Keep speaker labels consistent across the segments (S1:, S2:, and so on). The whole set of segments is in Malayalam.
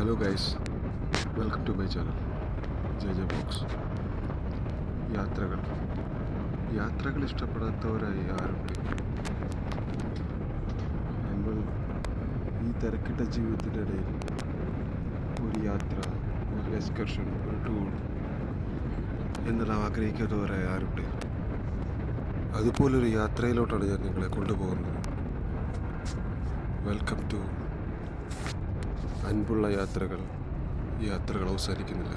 S1: Hello guys, welcome to my channel J J Box. യാത്രകൾ ഇഷ്ടപ്പെടാത്തവരായി ആരുണ്ട്? നമ്മൾ ഈ തിരക്കിട്ട ജീവിതത്തിൻ്റെ ഇടയിൽ ഒരു യാത്ര, ഒരു എക്സ്കർഷൻ, ഒരു ടൂർ എന്നെല്ലാം ആഗ്രഹിക്കാത്തവരായി ആരുണ്ട്? അതുപോലൊരു യാത്രയിലോട്ടാണ് ഞാൻ നിങ്ങളെ കൊണ്ടുപോകുന്നത്. വെൽക്കം ടു അൻപുള്ള യാത്രകൾ. യാത്രകൾ അവസാനിക്കുന്നില്ല.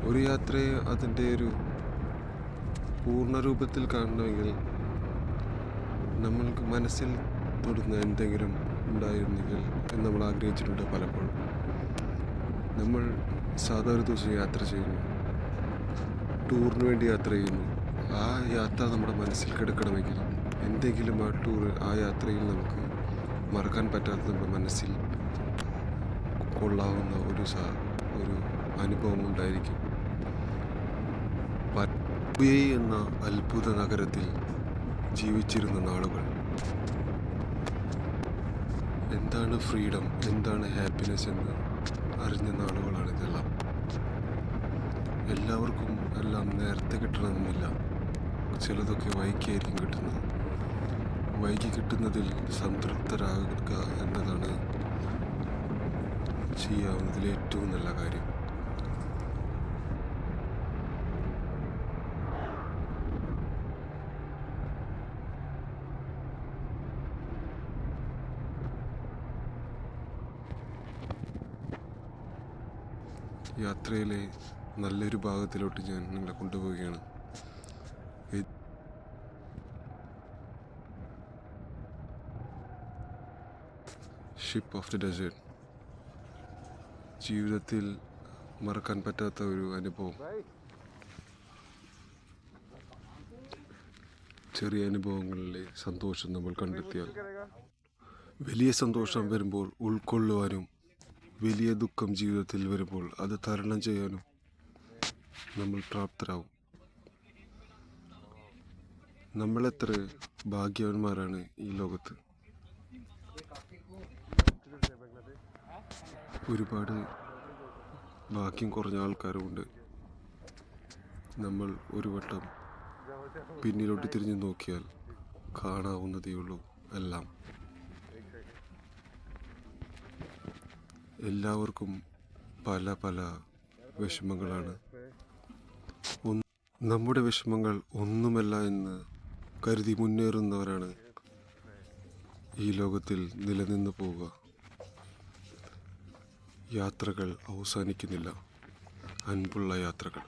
S1: ഒരു യാത്രയെ അതിൻ്റെ ഒരു പൂർണ്ണരൂപത്തിൽ കാണണമെങ്കിൽ നമ്മൾക്ക് മനസ്സിൽ തൊടുന്ന എന്തെങ്കിലും ഉണ്ടായിരുന്നെങ്കിൽ എന്ന് നമ്മൾ ആഗ്രഹിച്ചിട്ടുണ്ട് പലപ്പോഴും. നമ്മൾ സാധാരണ ഒരു ദിവസം യാത്ര ചെയ്യുന്നു, ടൂറിന് വേണ്ടി യാത്ര ചെയ്യുന്നു. ആ യാത്ര നമ്മുടെ മനസ്സിൽ കിടക്കണമെങ്കിൽ എന്തെങ്കിലും ആ ടൂർ, ആ യാത്രയിൽ നമുക്ക് മറക്കാൻ പറ്റാത്ത നമ്മുടെ മനസ്സിൽ കൊള്ളാവുന്ന ഒരു അനുഭവം ഉണ്ടായിരിക്കും. പറ്റുയ എന്ന അത്ഭുത നഗരത്തിൽ ജീവിച്ചിരുന്ന നാളുകൾ. എന്താണ് ഫ്രീഡം, എന്താണ് ഹാപ്പിനെസ് എന്ന് അറിഞ്ഞ നാളുകളാണിതെല്ലാം. എല്ലാവർക്കും എല്ലാം നേരത്തെ കിട്ടണമെന്നില്ല. ചിലതൊക്കെ വൈകിയായിരിക്കും കിട്ടുന്നത്. വൈകി കിട്ടുന്നതിൽ സംതൃപ്തരാകുക എന്നതാണ് ചെയ്യാവുന്നതിൽ ഏറ്റവും നല്ല കാര്യം. യാത്രയിലെ നല്ലൊരു ഭാഗത്തിലോട്ട് ഞാൻ നിങ്ങളെ കൊണ്ടുപോവുകയാണ്. Ship of the desert. ജീവിതത്തിൽ മറക്കാൻ പറ്റാത്ത ഒരു അനുഭവം. ചെറിയ അനുഭവങ്ങളിലെ സന്തോഷം നമ്മൾ കണ്ടെത്തിയാൽ, വലിയ സന്തോഷം വരുമ്പോൾ ഉൾക്കൊള്ളുവാനും, വലിയ ദുഃഖം ജീവിതത്തിൽ വരുമ്പോൾ അത് തരണം ചെയ്യാനും നമ്മൾ പ്രാപ്തരാകും. നമ്മളെത്ര ഭാഗ്യവാന്മാരാണ് ഈ ലോകത്ത്. ഒരുപാട് ഭാഗ്യം കുറഞ്ഞ ആൾക്കാരുമുണ്ട്. നമ്മൾ ഒരു വട്ടം പിന്നിലോട്ട് തിരിഞ്ഞു നോക്കിയാൽ കാണാവുന്നതേയുള്ളൂ എല്ലാം. എല്ലാവർക്കും പല പല വിഷമങ്ങളാണ്. നമ്മുടെ വിഷമങ്ങൾ ഒന്നുമല്ല എന്ന് കരുതി മുന്നേറുന്നവരാണ് ഈ ലോകത്തിൽ നിലനിന്ന് പോവുക. യാത്രകൾ അവസാനിക്കുന്നില്ല. അൻപുള്ള യാത്രകൾ.